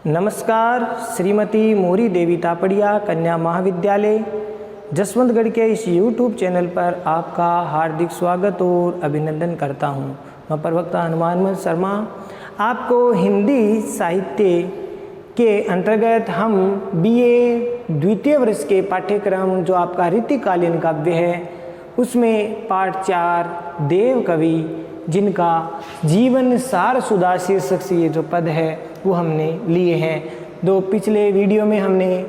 नमस्कार। श्रीमती मोरी देवी तापड़िया कन्या महाविद्यालय जसवंतगढ़ के इस YouTube चैनल पर आपका हार्दिक स्वागत और अभिनंदन करता हूं। मैं प्रवक्ता हनुमान शर्मा। आपको हिंदी साहित्य के अंतर्गत हम BA द्वितीय वर्ष के पाठ्यक्रम जो आपका ऋतुकालीन काव्य है उसमें पाठ 4 देव कवि जिनका जीवन सार सुधा शीर्षक से ये जो पद है वो हमने लिए हैं। पिछले वीडियो में हमने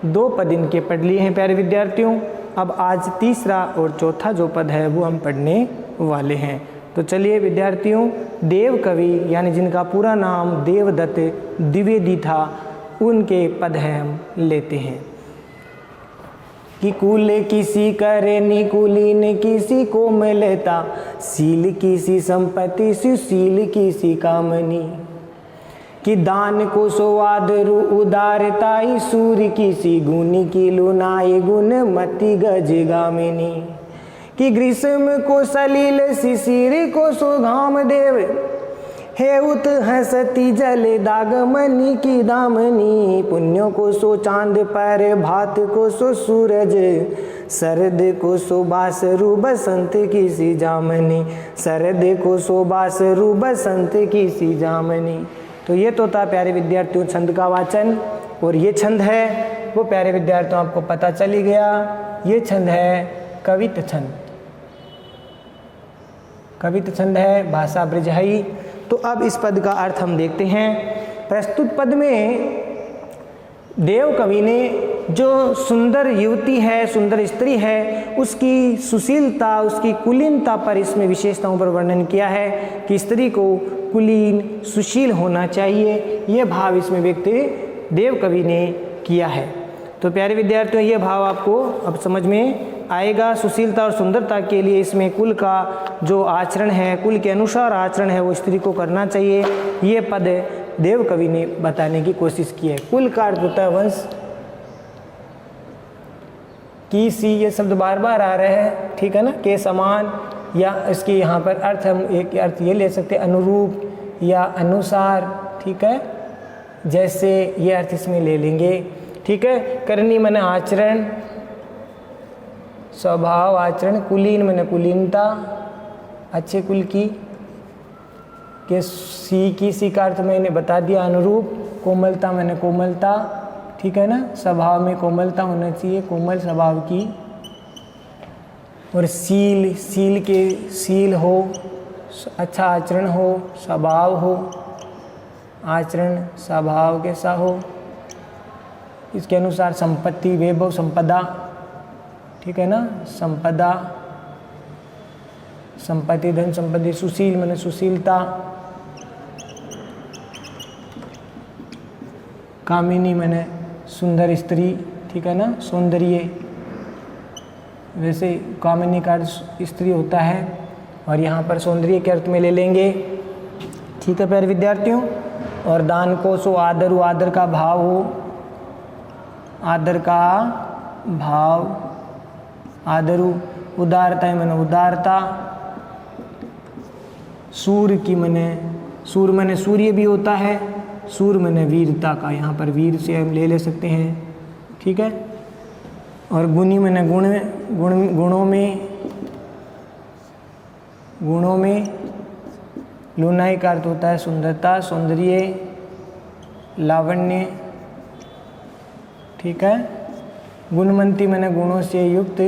2 पद इनके पढ़ लिए हैं प्यारे विद्यार्थियों। अब आज तीसरा और चौथा जो पद है वो हम पढ़ने वाले हैं। तो चलिए विद्यार्थियों, देव कवि यानी जिनका पूरा नाम देवदत्त द्विवेदी था उनके पद हैं हम लेते हैं। कि कुल किसी करे निकुलीन किसी को मिलता, सील किसी संपत्ति सुशील किसी कामनी। कि दान को सो आदरु उदारताई सूर्य किसी गुनी की लुनाई गुण मति गज गामिनी। कि ग्रीष्म को सलील शिशिर को सो घाम देव, हे उत हंसती जले दागमनी की दामनी। पुण्यों को सो चांद पर भात को सो सूरज, शरद को सो बासरु बसंत की सी जामनी। शरद को सो बासरु बसंत की सी जामनी। तो ये तो था प्यारे विद्यार्थियों छंद का वाचन। और ये छंद है वो प्यारे विद्यार्थियों आपको पता चल ही गया, ये छंद है कवित छंद। कवित छंद है भाषा ब्रजहई। तो अब इस पद का अर्थ हम देखते हैं। प्रस्तुत पद में देव कवि ने जो सुंदर युवती है, सुंदर स्त्री है, उसकी सुशीलता, उसकी कुलीनता पर इसमें विशेषताओं पर वर्णन किया है कि स्त्री को कुलीन सुशील होना चाहिए। ये भाव इसमें व्यक्त देव कवि ने किया है। तो प्यारे विद्यार्थियों, ये भाव आपको अब समझ में आएगा। सुशीलता और सुंदरता के लिए इसमें कुल का जो आचरण है, कुल के अनुसार आचरण है वो स्त्री को करना चाहिए। ये पद देव कवि ने बताने की कोशिश की है। कुल का अर्थ होता है वंश। की सी ये शब्द बार बार आ रहे हैं, ठीक है ना, के समान, या इसके यहाँ पर अर्थ हम एक अर्थ ये ले सकते हैं अनुरूप या अनुसार, ठीक है, जैसे ये अर्थ इसमें ले लेंगे, ठीक है। करनी माने आचरण, स्वभाव आचरण, कुलीन माने कुलीनता, अच्छे कुल की। के सी का अर्थ मैंने बता दिया अनुरूप। कोमलता माने कोमलता, ठीक है ना, स्वभाव में कोमलता होना चाहिए, कोमल स्वभाव की। और सील के सील हो, अच्छा आचरण हो, स्वभाव हो, आचरण स्वभाव कैसा हो, इसके अनुसार संपत्ति वैभव संपदा, ठीक है ना, संपदा संपत्ति धन संपत्ति। सुशील माने सुशीलता, कामिनी माने सुंदर स्त्री, ठीक है ना, सौंदर्य। वैसे कामिनी का अर्थ स्त्री होता है और यहाँ पर सौंदर्य के अर्थ में ले लेंगे, ठीक है प्यारे विद्यार्थियों। और दान को सो आदर, आदर का भाव हो, आदर का भाव, आदरु। उदारता माने उदारता। सूर्य की माने सूर माने सूर्य भी होता है, सूर माने वीरता का, यहाँ पर वीर से हम ले सकते हैं, ठीक है। और गुणी माने गुणों में लुनाई का अर्थ होता है सुंदरता, सौंदर्य, लावण्य, ठीक है। गुणवंती माने गुणों से युक्त,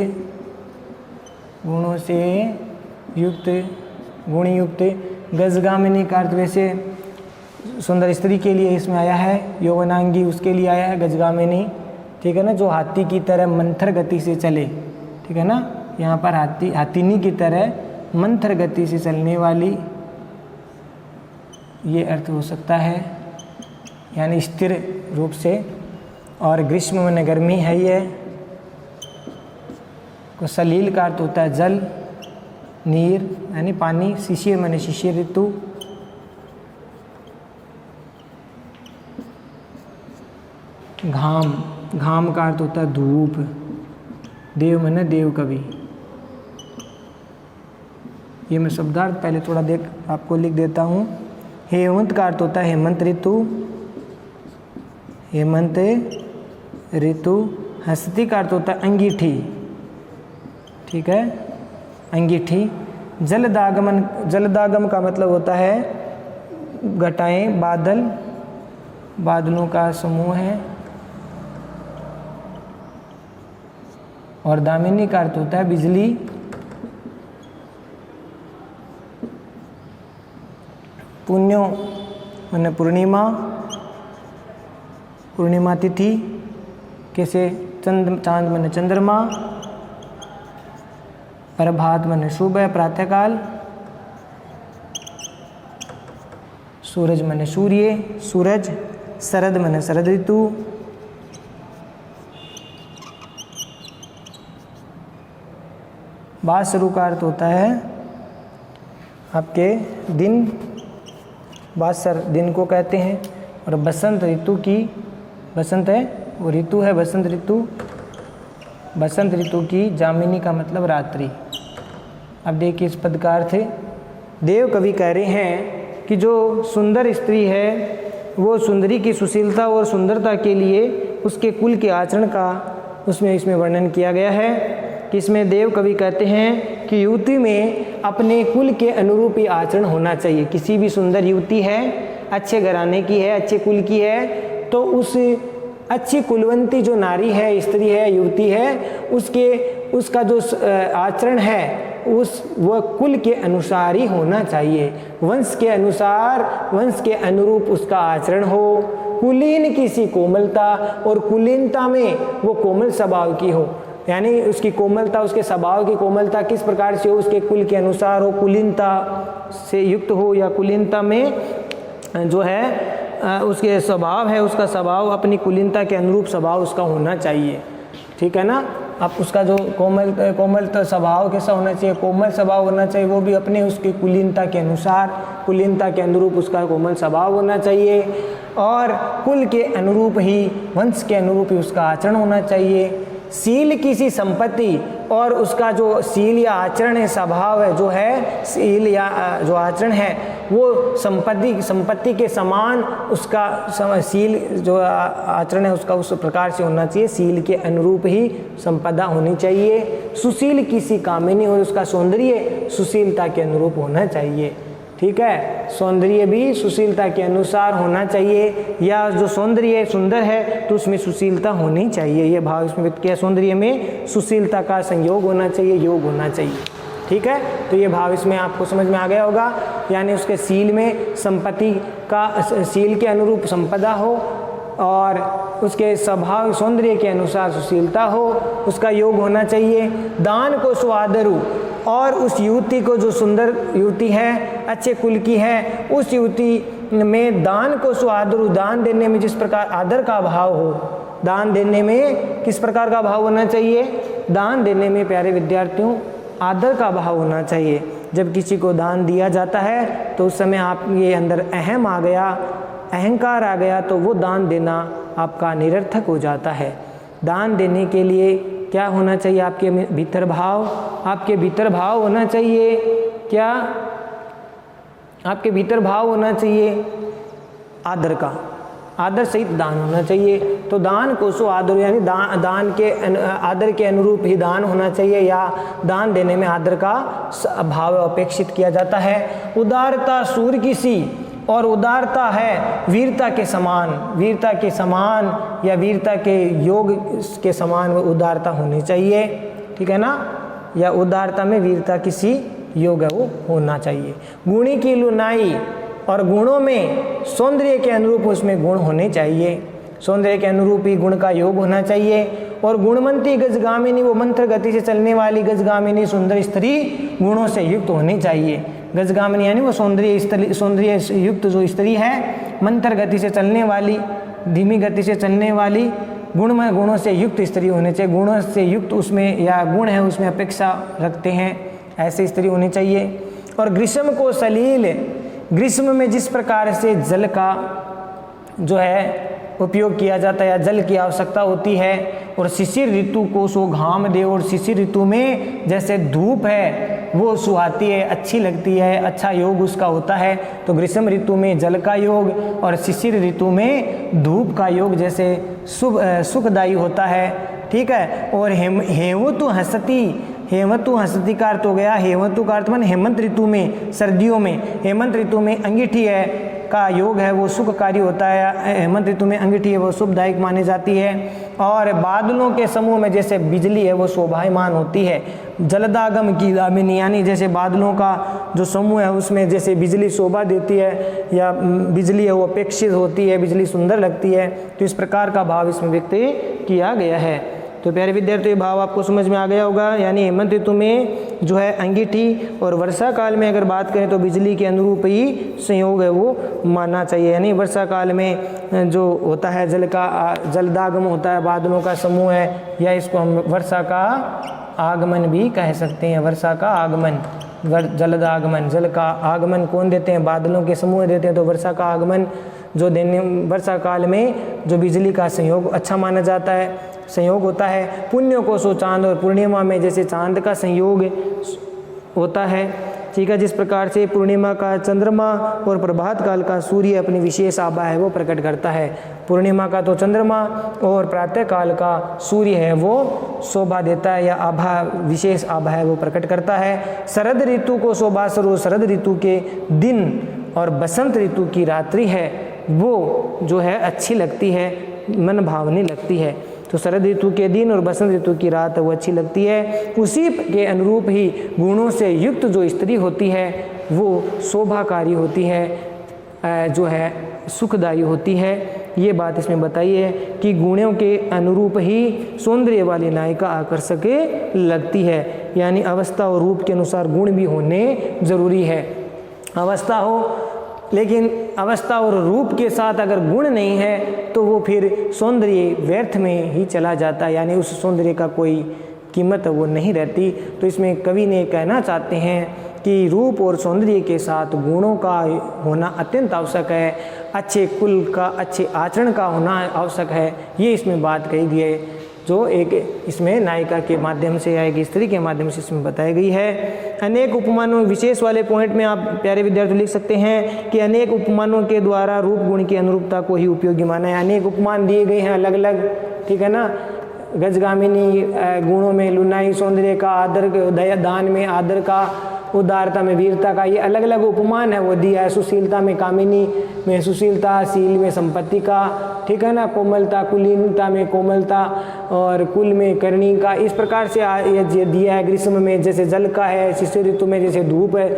गुणी युक्त। गजगामिनी का अर्थ वैसे सुंदर स्त्री के लिए इसमें आया है, यौवनांगी उसके लिए आया है गजगामिनी, ठीक है ना, जो हाथी की तरह मंथर गति से चले, ठीक है ना। यहाँ पर हाथीनी की तरह मंथर गति से चलने वाली, ये अर्थ हो सकता है, यानी स्थिर रूप से। और ग्रीष्म माने गर्मी है ये। को सलील का अर्थ होता है जल, नीर यानी पानी। शिशिर माने शिशिर ऋतु। घाम का अर्थ होता है धूप। देव माने देव कवि। ये मैं शब्दार्थ पहले थोड़ा आपको लिख देता हूँ। हेमंत का अर्थ होता है हेमंत ऋतु। हेमंत ऋतु। हस्ती का अर्थ होता है अंगीठी, ठीक है, अंगीठी। जलदागमन, जलदागम का मतलब होता है घटाएं, बादल, बादलों का समूह है। और दामिनी का अर्थ होता है बिजली। पुण्यो माने पूर्णिमा, पूर्णिमा तिथि। कैसे? चांद माने चंद्रमा। प्रभात माने सुबह, प्रातःकाल। सूरज माने सूर्य, सूरज। शरद माने शरद ऋतु। वासरु का अर्थ होता है आपके दिन, वासर दिन को कहते हैं। और बसंत ऋतु की, बसंत है वो ऋतु है, बसंत ऋतु। बसंत ऋतु की जामिनी का मतलब रात्रि। अब देखिए इस पद का अर्थ है। देव कवि कह रहे हैं कि जो सुंदर स्त्री है वो सुंदरी की सुशीलता और सुंदरता के लिए उसके कुल के आचरण का इसमें वर्णन किया गया है। कि इसमें देव कवि कहते हैं कि युवती में अपने कुल के अनुरूप ही आचरण होना चाहिए। किसी भी सुंदर युवती है, अच्छे घराने की है, अच्छे कुल की है, तो उस अच्छी कुलवंती जो नारी है, स्त्री है, युवती है, उसका जो आचरण है वह कुल के अनुसार ही होना चाहिए। वंश के अनुसार, वंश के अनुरूप उसका आचरण हो। कुलीन की सी कोमलता, और कुलीनता में वो कोमल स्वभाव की हो, यानी उसकी कोमलता, उसके स्वभाव की कोमलता किस प्रकार से हो, उसके कुल के अनुसार हो, कुलीनता से युक्त हो, या कुलीनता में जो है उसके स्वभाव है, उसका स्वभाव अपनी कुलीनता के अनुरूप स्वभाव उसका होना चाहिए, ठीक है ना। अब उसका जो कोमल स्वभाव कैसा होना चाहिए, कोमल स्वभाव होना चाहिए, वो भी अपने उसकी कुलीनता के अनुसार, कुलीनता के अनुरूप उसका कोमल स्वभाव होना चाहिए। और कुल के अनुरूप ही, वंश के अनुरूप ही उसका आचरण होना चाहिए। शील की सी संपत्ति, और उसका जो शील या आचरण है, स्वभाव है, जो है शील या जो आचरण है वो संपत्ति के समान उसका शील जो आचरण है उसका उस प्रकार से होना चाहिए। शील के अनुरूप ही संपदा होनी चाहिए। सुशील की सी कामिनी, और उसका सौंदर्य सुशीलता के अनुरूप होना चाहिए, ठीक है। सौंदर्य भी सुशीलता के अनुसार होना चाहिए, या जो सौंदर्य सुंदर है तो उसमें सुशीलता होनी चाहिए। ये भाव इसमें व्यक्त किया, सौंदर्य में सुशीलता का संयोग होना चाहिए, योग होना चाहिए, ठीक है। तो ये भाव इसमें आपको समझ में आ गया होगा। यानी उसके शील में संपत्ति का, शील के अनुरूप संपदा हो, और उसके स्वभाव सौंदर्य के अनुसार सुशीलता हो, उसका योग होना चाहिए। दान को सुआदरु, और उस युवती को, जो सुंदर युवती है, अच्छे कुल की है, उस युवती में दान को सुआदरु, दान देने में जिस प्रकार आदर का भाव हो, दान देने में किस प्रकार का भाव होना चाहिए, दान देने में प्यारे विद्यार्थियों आदर का भाव होना चाहिए। जब किसी को दान दिया जाता है तो उस समय आप ये अंदर अहम आ गया, अहंकार आ गया, तो वो दान देना आपका निरर्थक हो जाता है। दान देने के लिए क्या होना चाहिए, आपके भीतर भाव, आपके भीतर भाव होना चाहिए। क्या? आपके भीतर भाव होना चाहिए आदर का, आदर सहित दान होना चाहिए। तो दान को सो आदर, यानी दान के आदर के अनुरूप ही दान होना चाहिए, या दान देने में आदर का भाव अपेक्षित किया जाता है। उदारता सूर्य की सी, और उदारता है वीरता के समान, वीरता के समान या वीरता के योग के समान वो उदारता होनी चाहिए, ठीक है ना। या उदारता में वीरता किसी योग है वो होना चाहिए। गुणी की लुनाई, और गुणों में सौंदर्य के अनुरूप उसमें गुण होने चाहिए, सौंदर्य के अनुरूप ही गुण का योग होना चाहिए। और गुणवंती गजगामिनी, वो मंत्र गति से चलने वाली गजगामिनी सुंदर स्त्री गुणों से युक्त होनी चाहिए। गजगामिनी यानी वो सौंदर्य युक्त जो स्त्री है, मंत्र गति से चलने वाली, धीमी गति से चलने वाली, गुणों से युक्त स्त्री होनी चाहिए। गुणों से युक्त उसमें, या गुण है उसमें अपेक्षा रखते हैं, ऐसी स्त्री होनी चाहिए। और ग्रीष्म को सलील, ग्रीष्म में जिस प्रकार से जल का जो है उपयोग किया जाता है, या जल की आवश्यकता होती है। और शिशिर ऋतु को सो घाम दे, और शिशिर ऋतु में जैसे धूप है वो सुहाती है, अच्छी लगती है, अच्छा योग उसका होता है। तो ग्रीष्म ऋतु में जल का योग और शिशिर ऋतु में धूप का योग जैसे सुखदायी होता है, ठीक है। और हेमंतु हंसती का अर्थ हो गया, हेमंतु का अर्थ माने हेमंत ऋतु में, सर्दियों में, हेमंत ऋतु में अंगीठी है का योग है वो सुखकारी होता है। हेमंत ऋतु में अंगीठी है वो शुभदायक मानी जाती है। और बादलों के समूह में जैसे बिजली है वो शोभायमान होती है। जलदागम की दामिनी, यानी जैसे बादलों का जो समूह है उसमें जैसे बिजली शोभा देती है या बिजली है वो अपेक्षित होती है, बिजली सुंदर लगती है। तो इस प्रकार का भाव इसमें व्यक्त किया गया है। तो प्यारे विद्यार्थी ये भाव आपको समझ में आ गया होगा। यानी हेमंत ऋतु में जो है अंगीठी और वर्षा काल में अगर बात करें तो बिजली के अनुरूप ही संयोग है वो मानना चाहिए। यानी वर्षा काल में जो होता है जलदागम होता है, बादलों का समूह है, या इसको हम वर्षा का आगमन भी कह सकते हैं। वर्षा का आगमन, जलदागमन, जल का आगमन कौन देते हैं? बादलों के समूह देते हैं। तो वर्षा का आगमन जो देने वर्षा काल में जो बिजली का संयोग अच्छा माना जाता है, संयोग होता है। पुण्यों को सो चांद और पूर्णिमा में जैसे चांद का संयोग होता है, ठीक है। जिस प्रकार से पूर्णिमा का चंद्रमा और प्रभात काल का सूर्य अपनी विशेष आभा है वो प्रकट करता है। पूर्णिमा का तो चंद्रमा और प्रातः काल का सूर्य है वो शोभा देता है या आभा, विशेष आभा है वो प्रकट करता है। शरद ऋतु को शोभा स्वरूप शरद ऋतु के दिन और बसंत ऋतु की रात्रि है वो जो है अच्छी लगती है, मन भावनी लगती है। तो शरद ऋतु के दिन और बसंत ऋतु की रात वो अच्छी लगती है। उसी के अनुरूप ही गुणों से युक्त जो स्त्री होती है वो शोभाकारी होती है, जो है सुखदायी होती है। ये बात इसमें बताई है कि गुणों के अनुरूप ही सौंदर्य वाली नायिका आकर्षक लगती है। यानी अवस्था और रूप के अनुसार गुण भी होने जरूरी है। अवस्था हो लेकिन अवस्था और रूप के साथ अगर गुण नहीं है तो वो फिर सौंदर्य व्यर्थ में ही चला जाता है, यानी उस सौंदर्य का कोई कीमत वो नहीं रहती। तो इसमें कवि ने कहना चाहते हैं कि रूप और सौंदर्य के साथ गुणों का होना अत्यंत आवश्यक है, अच्छे कुल का, अच्छे आचरण का होना आवश्यक है। ये इसमें बात कही गई है जो एक इसमें नायिका के माध्यम से या एक स्त्री के माध्यम से इसमें बताई गई है। अनेक उपमानों विशेष वाले पॉइंट में आप प्यारे विद्यार्थी लिख सकते हैं कि अनेक उपमानों के द्वारा रूप गुण की अनुरूपता को ही उपयोगी माना है। अनेक उपमान दिए गए हैं अलग अलग, ठीक है ना। गजगामिनी गुणों में लुनाई, सौंदर्य का, आदर दया दान में आदर का, उदारता में वीरता का, ये अलग अलग उपमान है वो दिया है। सुशीलता में कामिनी में सुशीलता, शील में संपत्ति का, ठीक है ना। कोमलता, कुलीनता में कोमलता और कुल में करणी का, इस प्रकार से ये दिया है। ग्रीष्म में जैसे जल का है, शिशिर ऋतु में जैसे धूप है,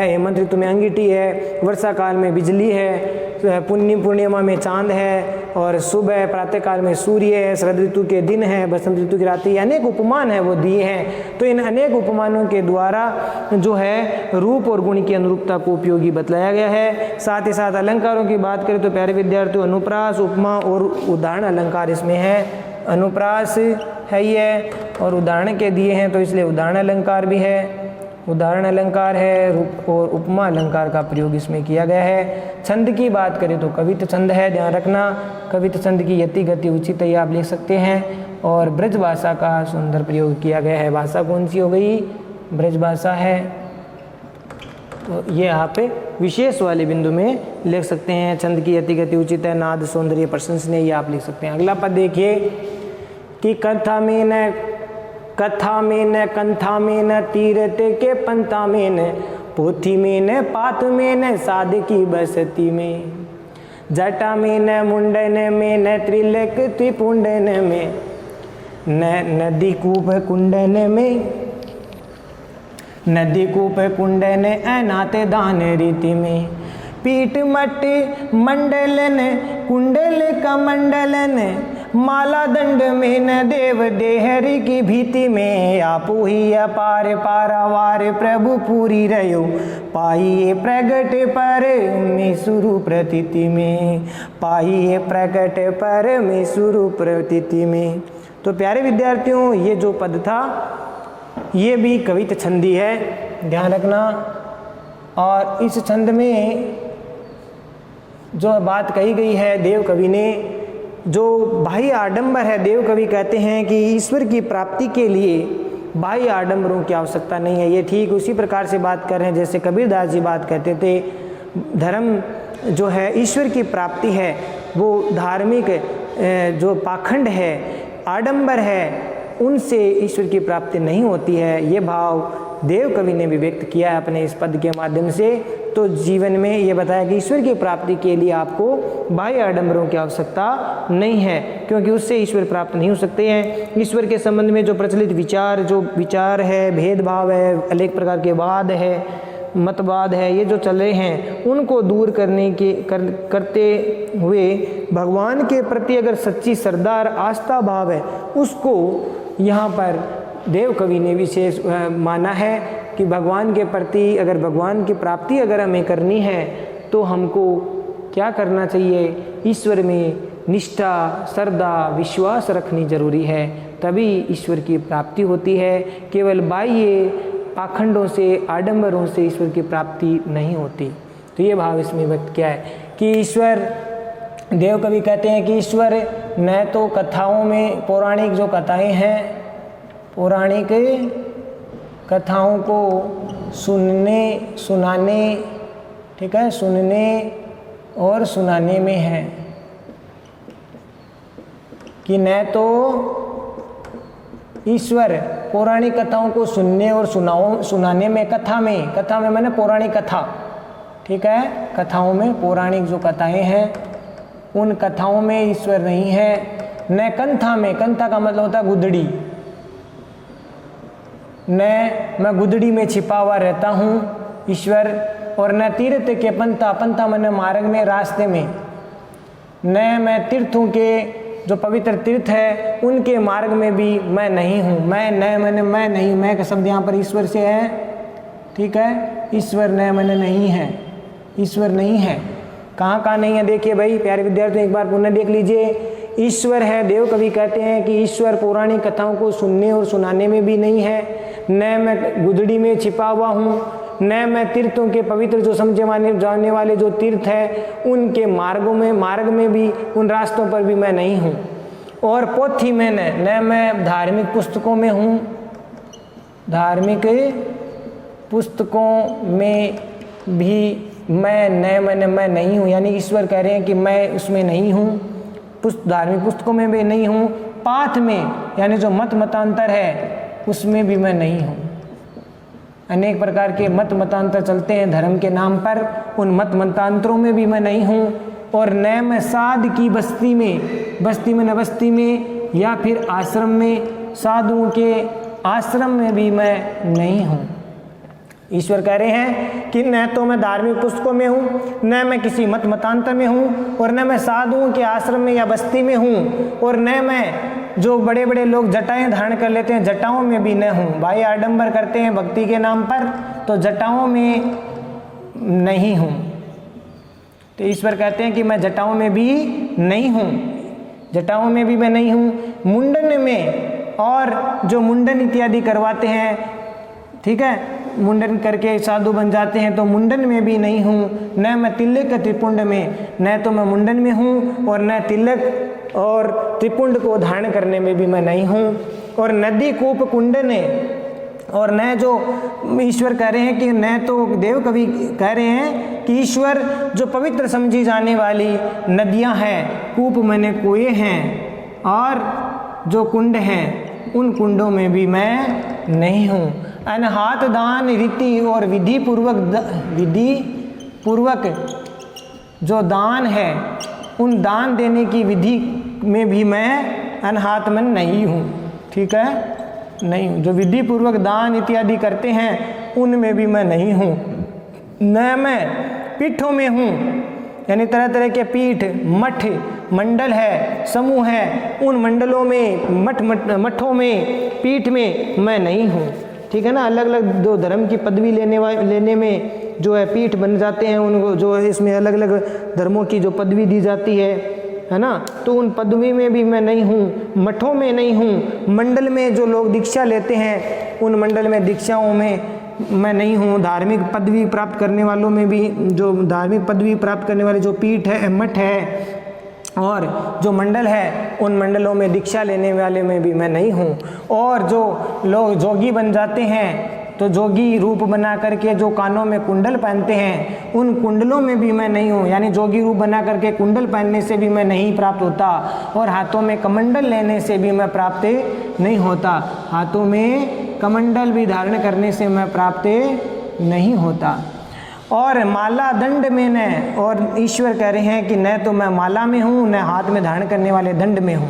हेमंत ऋतु में अंगीठी है, वर्षा काल में बिजली है, पूर्णिमा में चांद है और सुबह प्रातः काल में सूर्य है, शरद ऋतु के दिन है, बसंत ऋतु की रात्रि, अनेक उपमान है वो दिए हैं। तो इन अनेक उपमानों के द्वारा जो है रूप और गुण की अनुरूपता को उपयोगी बतलाया गया है। साथ ही साथ अलंकारों की बात करें तो प्यारे विद्यार्थियों अनुप्रास, उपमा और उदाहरण अलंकार इसमें है। अनुप्रास है ये और उदाहरण के दिए हैं तो इसलिए उदाहरण अलंकार भी है, उदाहरण अलंकार है, रूप और उपमा अलंकार का प्रयोग इसमें किया गया है। छंद की बात करें तो कवित छंद है, ध्यान रखना। कवित छंद की यति गति उचित है आप लिख सकते हैं। और ब्रज भाषा का सुंदर प्रयोग किया गया है। भाषा कौन सी हो गई? ब्रज भाषा है। तो ये यहाँ पे विशेष वाले बिंदु में लिख सकते हैं। छंद की यति गति उचित है, नाद सौंदर्य प्रशंसनीय, ये आप लिख सकते हैं। अगला पद देखिए कि कथा में न कंथा में न तीरथ के पंथा में न पोथी में न पात में न साध की बसती में, जटा में न मुंडन में न त्रिलक त्रिपुंडन में न नदी कूप कुंडन में, नदी कूप कुंडन अनाथ दान रीति में, पीठ मट मंडलन कुंडल का मंडलन, माला दंड में न देव देहरी की भीति में, आपू ही अपार पारावार प्रभु पूरी रहो, पाइए प्रगट पर में सुरु प्रतीति में, पाइए प्रगट पर में सुरु प्रतीति में। तो प्यारे विद्यार्थियों ये जो पद था ये भी कवित छंदी है, ध्यान रखना। और इस छंद में जो बात कही गई है देव कवि ने, जो बाह्य आडंबर है, देव कवि कहते हैं कि ईश्वर की प्राप्ति के लिए बाह्य आडंबरों की आवश्यकता नहीं है। ये ठीक उसी प्रकार से बात कर रहे हैं जैसे कबीरदास जी बात कहते थे, धर्म जो है ईश्वर की प्राप्ति है, वो धार्मिक जो पाखंड है, आडंबर है, उनसे ईश्वर की प्राप्ति नहीं होती है। ये भाव देव कवि ने भी व्यक्त किया है अपने इस पद के माध्यम से। तो जीवन में ये बताया कि ईश्वर की प्राप्ति के लिए आपको बाह्य आडंबरों की आवश्यकता नहीं है, क्योंकि उससे ईश्वर प्राप्त नहीं हो सकते हैं। ईश्वर के संबंध में जो प्रचलित विचार है, भेदभाव है, अनेक प्रकार के वाद है, मतवाद है, ये जो चल रहे हैं, उनको दूर करते हुए भगवान के प्रति अगर सच्ची श्रद्धा और आस्था भाव है, उसको यहाँ पर देव कवि ने विशेष माना है कि भगवान के प्रति अगर भगवान की प्राप्ति अगर हमें करनी है तो हमको क्या करना चाहिए, ईश्वर में निष्ठा, श्रद्धा, विश्वास रखनी जरूरी है, तभी ईश्वर की प्राप्ति होती है। केवल बाह्य पाखंडों से, आडंबरों से ईश्वर की प्राप्ति नहीं होती। तो ये भाव इसमें व्यक्त किया है कि ईश्वर, देव कवि कहते हैं कि ईश्वर न तो कथाओं में, पौराणिक जो कथाएं हैं, पौराणिक कथाओं को सुनाने, ठीक है, सुनने और सुनाने में है, कि न तो ईश्वर पौराणिक कथाओं को सुनने और सुनाने में, कथा में मैंने पौराणिक कथा, ठीक है, कथाओं में पौराणिक जो कथाएं हैं उन कथाओं में ईश्वर नहीं है। न कंथा में, कंथा का मतलब होता है गुदड़ी, न मैं गुदड़ी में छिपा हुआ रहता हूँ ईश्वर, और न तीर्थ के पंथा मैंने मार्ग में, रास्ते में, न मैं तीर्थों के जो पवित्र तीर्थ है उनके मार्ग में भी मैं नहीं हूँ। मैं नहीं, मैं का शब्द यहाँ पर ईश्वर से है, ठीक है, ईश्वर न मैंने नहीं है, ईश्वर नहीं है। कहाँ नहीं है देखिए भाई प्यारे विद्यार्थियों, एक बार पुनः देख लीजिए। ईश्वर है, देव कवि कहते हैं कि ईश्वर पौराणिक कथाओं को सुनने और सुनाने में भी नहीं है, न मैं गुदड़ी में छिपा हुआ हूँ, न मैं तीर्थों के पवित्र जो समझे जाने वाले जो तीर्थ है उनके मार्ग में भी, उन रास्तों पर भी मैं नहीं हूँ। और पोथी में न मैं धार्मिक पुस्तकों में हूँ, धार्मिक पुस्तकों में भी मैं नहीं हूँ, यानी ईश्वर कह रहे हैं कि मैं उसमें नहीं हूँ, धार्मिक पुस्तकों में भी नहीं हूँ, पाठ में यानी जो मतांतर है उसमें भी मैं नहीं हूँ। अनेक प्रकार के मतांतर चलते हैं धर्म के नाम पर, उन मतांतरों में भी मैं नहीं हूँ। और न मैं साध की बस्ती में या फिर आश्रम में, साधुओं के आश्रम में भी मैं नहीं हूँ। ईश्वर कह रहे हैं कि न तो मैं धार्मिक पुस्तकों में हूँ, न मैं किसी मतांतर में हूँ, और न मैं साधुओं के आश्रम में या बस्ती में हूँ, और न मैं जो बड़े बड़े लोग जटाएं धारण कर लेते हैं जटाओं में भी न हूँ। भाई आडंबर करते हैं भक्ति के नाम पर, तो जटाओं में नहीं हूँ। तो ईश्वर कहते हैं कि मैं जटाओं में भी नहीं हूँ, जटाओं में भी मैं नहीं हूँ। मुंडन में, और जो मुंडन इत्यादि करवाते हैं, ठीक है, मुंडन करके साधु बन जाते हैं, तो मुंडन में भी नहीं हूँ। न मैं तिलक त्रिपुंड में, न तो मैं मुंडन में हूँ, और न तिलक और त्रिपुंड को धारण करने में भी मैं नहीं हूँ। और नदी कूप कुंडने, और न जो ईश्वर कह रहे हैं कि न तो देव कवि कह रहे हैं कि ईश्वर जो पवित्र समझी जाने वाली नदियाँ हैं, कूप मैंने कुएं हैं, और जो कुंड हैं उन कुंडों में भी मैं नहीं हूँ। अनहात दान रीति और विधि पूर्वक जो दान है उन दान देने की विधि में भी मैं अनहातमन नहीं हूँ, ठीक है, नहीं हूँ। जो विधि पूर्वक दान इत्यादि करते हैं उनमें भी मैं नहीं हूँ। न मैं पीठों में हूँ, यानी तरह तरह के पीठ, मठ, मंडल है, समूह है, उन मंडलों में, मठों में, पीठ में मैं नहीं हूँ, ठीक है ना। अलग अलग दो धर्म की पदवी लेने में जो है पीठ बन जाते हैं, उनको जो है इसमें अलग अलग धर्मों की जो पदवी दी जाती है ना, तो उन पदवी में भी मैं नहीं हूँ, मठों में नहीं हूँ। मंडल में जो लोग दीक्षा लेते हैं उन मंडल में, दीक्षाओं में मैं नहीं हूँ। धार्मिक पदवी प्राप्त करने वालों में भी, जो धार्मिक पदवी प्राप्त करने वाले जो पीठ है, मठ है, और जो मंडल है उन मंडलों में दीक्षा लेने वाले में भी मैं नहीं हूँ। और जो लोग जोगी बन जाते हैं तो जोगी रूप बना करके जो कानों में कुंडल पहनते हैं उन कुंडलों में भी मैं नहीं हूँ, यानी जोगी रूप बना करके कुंडल पहनने से भी मैं नहीं प्राप्त होता, और हाथों में कमंडल लेने से भी मैं प्राप्त नहीं होता, हाथों में कमंडल भी धारण करने से मैं प्राप्त नहीं होता। और माला दंड में न, और ईश्वर कह रहे हैं कि न तो मैं माला में हूँ न हाथ में धारण करने वाले दंड में हूँ,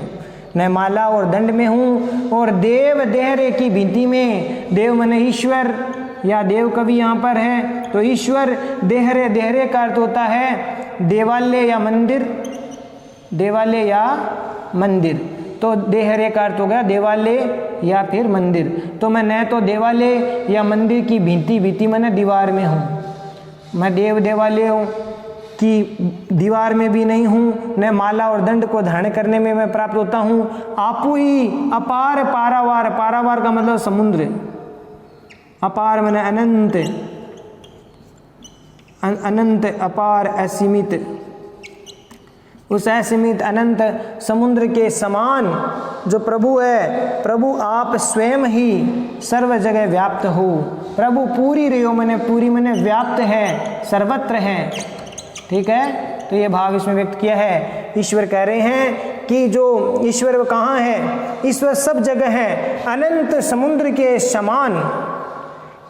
न माला और दंड में हूँ। और देव देहरे की भित्ति में, देव माने ईश्वर या देव कवि यहाँ पर है, तो ईश्वर देहरे, देहरे का अर्थ होता है देवालय या मंदिर, देवालय या मंदिर, तो देहरे का अर्थ हो गया देवालय या फिर मंदिर। तो मैं न तो देवालय या मंदिर की भित्ति, भित्ति माने दीवार में हूँ, मैं देवालयों की दीवार में भी नहीं हूँ, न माला और दंड को धारण करने में मैं प्राप्त होता हूँ। आपू ही अपार पारावार, पारावार का मतलब समुद्र, अपार माने अनंत, अनंत अपार असीमित, उस असीमित अनंत समुद्र के समान जो प्रभु है, प्रभु आप स्वयं ही सर्व जगह व्याप्त हो। प्रभु पूरी रहो माने, पूरी माने व्याप्त है, सर्वत्र है, ठीक है। तो ये भाव इसमें व्यक्त किया है। ईश्वर कह रहे हैं कि जो ईश्वर कहाँ है, ईश्वर सब जगह है, अनंत समुद्र के समान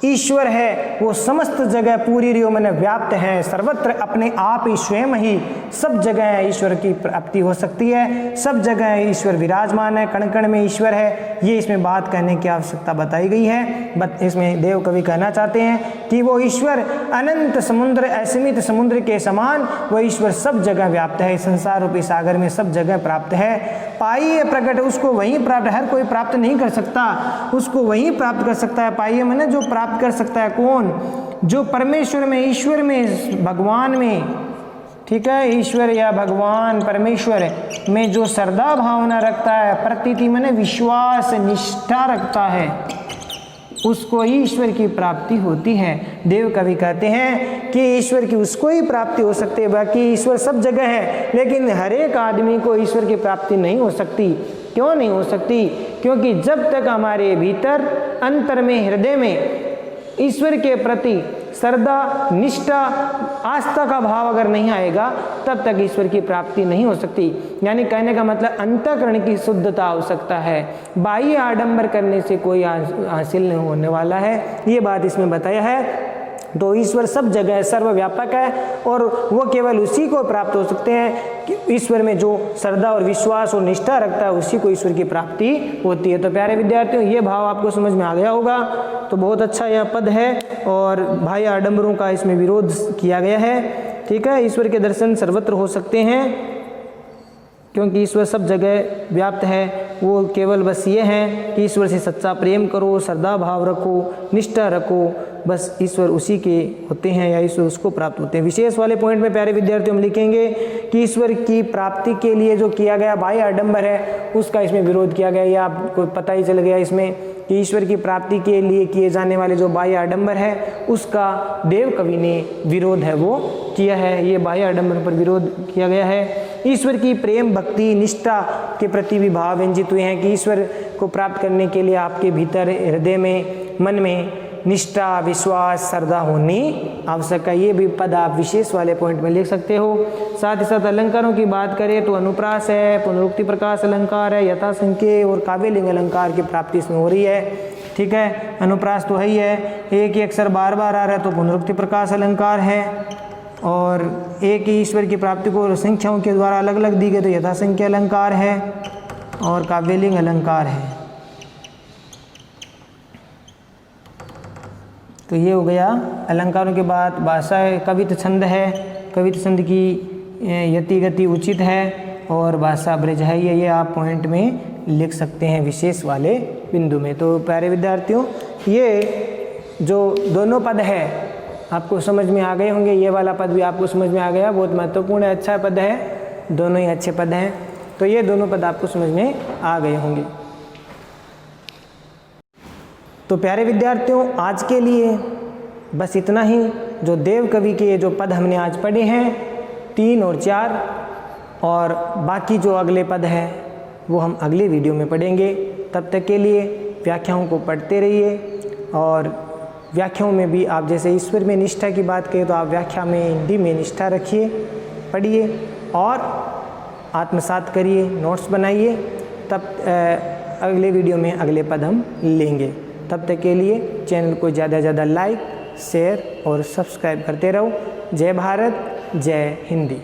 ईश्वर है, वो समस्त जगह पूरी रियो में व्याप्त है, सर्वत्र अपने आप ही स्वयं ही सब जगह ईश्वर की प्राप्ति हो सकती है, सब जगह ईश्वर विराजमान है, कण कण में ईश्वर है। ये इसमें बात कहने की आवश्यकता बताई गई है। इसमें देव कवि कहना चाहते हैं कि वो ईश्वर अनंत समुद्र, असीमित समुद्र के समान वो ईश्वर सब जगह व्याप्त है, संसार रूपी सागर में सब जगह प्राप्त है। पाइए प्रकट, उसको वहीं प्राप्त, हर कोई प्राप्त नहीं कर सकता, उसको वहीं प्राप्त कर सकता है। पाइए मैंने जो प्राप्त कर सकता है, कौन? जो परमेश्वर में, ईश्वर में, भगवान में, ठीक है, ईश्वर या भगवान परमेश्वर में जो श्रद्धा भावना रखता है, प्रतीति मैंने विश्वास निष्ठा रखता है, उसको ही ईश्वर की प्राप्ति होती है। देव कवि कहते हैं कि ईश्वर की उसको ही प्राप्ति हो सकती है, बाकी ईश्वर सब जगह है, लेकिन हर एक आदमी को ईश्वर की प्राप्ति नहीं हो सकती। क्यों नहीं हो सकती? क्योंकि जब तक हमारे भीतर अंतर में, हृदय में ईश्वर के प्रति श्रद्धा, निष्ठा, आस्था का भाव अगर नहीं आएगा, तब तक ईश्वर की प्राप्ति नहीं हो सकती। यानी कहने का मतलब अंतःकरण की शुद्धता आवश्यकता है, बाह्य आडंबर करने से कोई हासिल नहीं होने वाला है। ये बात इसमें बताया है। तो ईश्वर सब जगह सर्वव्यापक है और वो केवल उसी को प्राप्त हो सकते हैं कि ईश्वर में जो श्रद्धा और विश्वास और निष्ठा रखता है, उसी को ईश्वर की प्राप्ति होती है। तो प्यारे विद्यार्थियों, ये भाव आपको समझ में आ गया होगा। तो बहुत अच्छा यह पद है और बाह्य आडंबरों का इसमें विरोध किया गया है। ठीक है, ईश्वर के दर्शन सर्वत्र हो सकते हैं क्योंकि ईश्वर सब जगह व्याप्त है। वो केवल बस ये है कि ईश्वर से सच्चा प्रेम करो, श्रद्धा भाव रखो, निष्ठा रखो, बस ईश्वर उसी के होते हैं या ईश्वर उसको प्राप्त होते हैं। विशेष वाले पॉइंट में प्यारे विद्यार्थियों हम लिखेंगे कि ईश्वर की प्राप्ति के लिए जो किया गया बाह्य आडंबर है, उसका इसमें विरोध किया गया। ये आपको पता ही चल गया इसमें कि ईश्वर की प्राप्ति के लिए किए जाने वाले जो बाह्य आडंबर है, उसका देव कवि ने विरोध है वो किया है। ये बाह्य आडंबर पर विरोध किया गया है। ईश्वर की प्रेम, भक्ति, निष्ठा के प्रति भी भाव व्यंजित हुए हैं कि ईश्वर को प्राप्त करने के लिए आपके भीतर, हृदय में, मन में निष्ठा, विश्वास, श्रद्धा होनी आवश्यक है। ये भी पद आप विशेष वाले पॉइंट में लिख सकते हो। साथ ही साथ अलंकारों की बात करें तो अनुप्रास है, पुनरुक्ति प्रकाश अलंकार है, यथासंख्य और काव्यलिंग अलंकार की प्राप्ति इसमें हो रही है। ठीक है, अनुप्रास तो है ही है, एक ही अक्षर बार बार आ रहा है तो पुनरुक्ति प्रकाश अलंकार है, और एक ही ईश्वर की प्राप्ति को संख्याओं के द्वारा अलग अलग दी गई तो यथासंख्य अलंकार है और काव्यलिंग अलंकार है। तो ये हो गया अलंकारों के बाद। भाषा कवित छंद है, कवित छंद की यति गति उचित है और भाषा ब्रज है। ये आप पॉइंट में लिख सकते हैं विशेष वाले बिंदु में। तो प्यारे विद्यार्थियों, ये जो दोनों पद है आपको समझ में आ गए होंगे। ये वाला पद भी आपको समझ में आ गया, बहुत महत्वपूर्ण है, अच्छा पद है, दोनों ही अच्छे पद हैं। तो ये दोनों पद आपको समझ में आ गए होंगे। तो प्यारे विद्यार्थियों, आज के लिए बस इतना ही। जो देव कवि के जो पद हमने आज पढ़े हैं 3 और 4, और बाकी जो अगले पद है वो हम अगले वीडियो में पढ़ेंगे। तब तक के लिए व्याख्याओं को पढ़ते रहिए। और व्याख्याओं में भी आप जैसे ईश्वर में निष्ठा की बात करें तो आप व्याख्या में हिंदी में निष्ठा रखिए, पढ़िए और आत्मसात करिए, नोट्स बनाइए। तब अगले वीडियो में अगले पद हम लेंगे। तब तक के लिए चैनल को ज़्यादा से ज़्यादा लाइक, शेयर और सब्सक्राइब करते रहो। जय भारत, जय हिंदी।